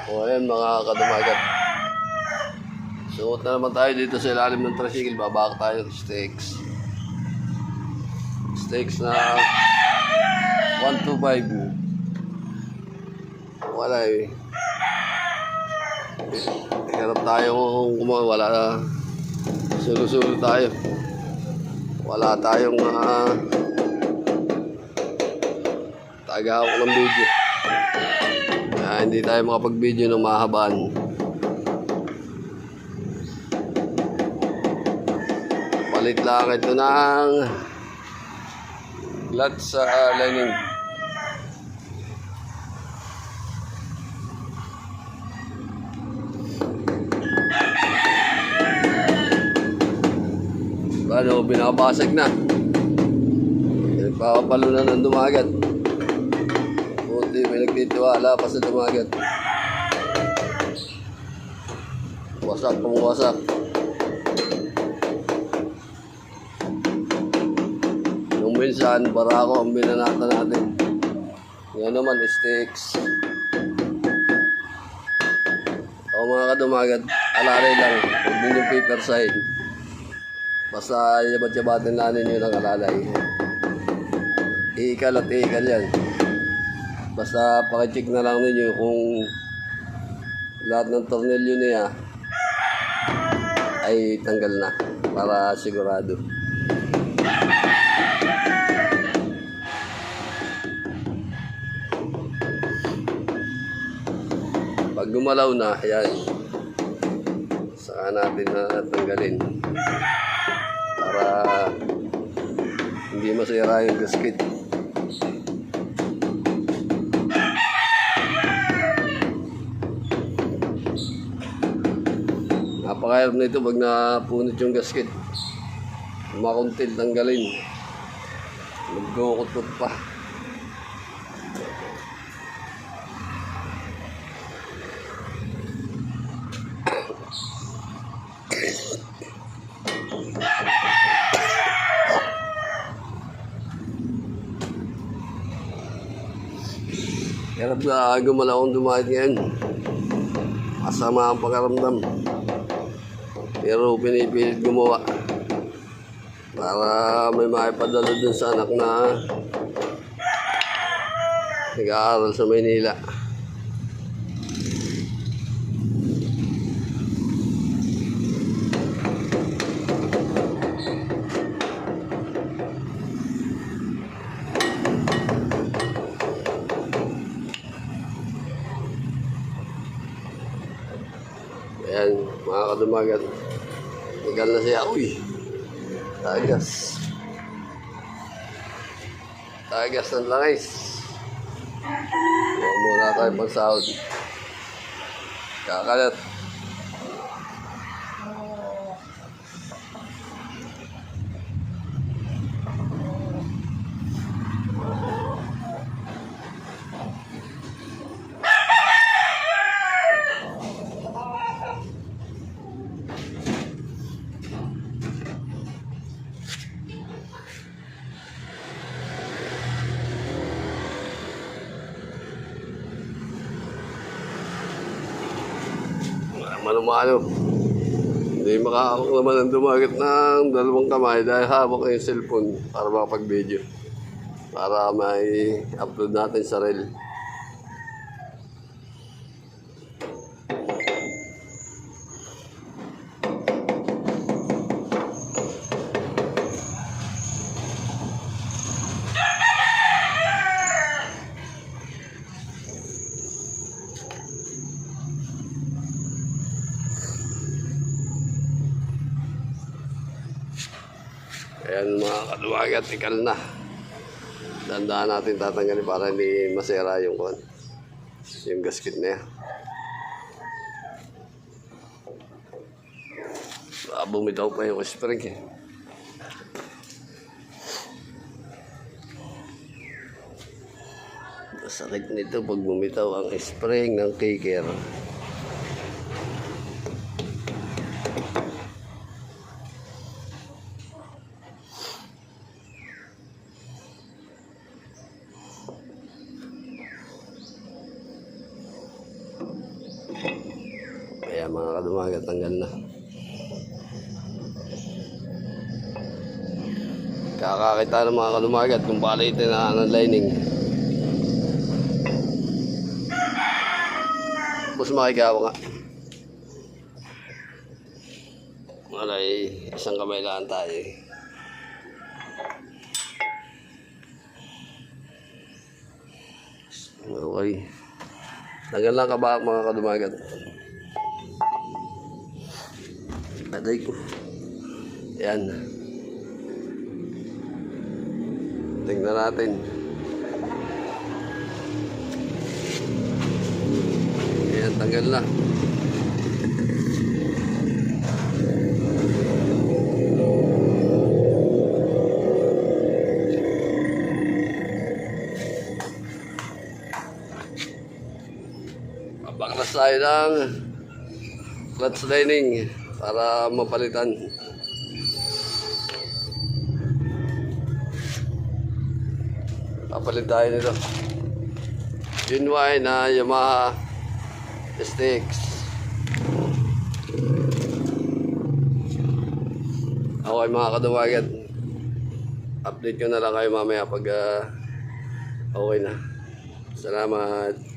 O ayan mga kadumagat. Suot na naman tayo dito sa ilalim ng tricycle. Babak tayo ng steaks. Steaks na 125. Wala eh. Hirap tayo kung wala na. Sulo-sulo tayo. Wala tayong tagahawak ng video. Hindi tayo makapag-video ng mahabaan. Palit lang ito ng flat sa lining. Ano, binabasag na. Nagpapalo na ng dumagat. Buti may nagtitiwala pa sa dumagat. Wasak pang wasak. Nung minsan, para ako ang binanata natin. Yan naman, steaks. O mga kadumagat, alalay lang. Huwag din yung paper side. Basta yabat-yabatin natin yun ang alalay. Iikal at iikal yan. Basta pakicheck na lang ninyo kung lahat ng tornilyo niya ay tanggal na para sigurado. Pag gumalaw na, yan. Saka natin na tanggalin. Para hindi masira yung gasket. Napakahirap na ito pag napunit yung gasket. Makuntil tanggalin. Magkukot-kot pa. Hirap na gumalaw akong dumaan ngayon. Masama ang pakaramdam. Pero pinipilit gumawa. Para may maipadala dun sa anak na nag-aaral sa Maynila. Ayan, mga kadumagat. Igal na siya. Uy! Tagas. Tagas ng langis. Huwag muna tayo pagsahod. Kakalat. Mano-mano. Hindi makakawak naman ang dumagat ng dalawang kamay dahil hawak yung cellphone para makapag-video. Para may upload natin sa reel. Ayan mga kadumagat, ikal na. Dandaan natin tatanggalin para hindi masira yung gasket na yan. Bumitaw pa yung spring eh. Masakit nito pag bumitaw ang spring ng kicker. Ayan mga kadumagat, tanggal na. Kakakita ng mga kadumagat kung palitin na ng lining. Bus makigawa nga. Malay, isang kamay lang tayo eh. Okay. Tanggal lang kabak mga kadumagat. Aday ko. Yan. Tingnan natin. Ayan, tanggal na. Baklas tayo ng clutch lining para mapalitan. Papalit tayo nito. Genuine na Yamaha STX. Okay mga kadumagat, update ko na lang kayo mamaya pag okay na. Salamat.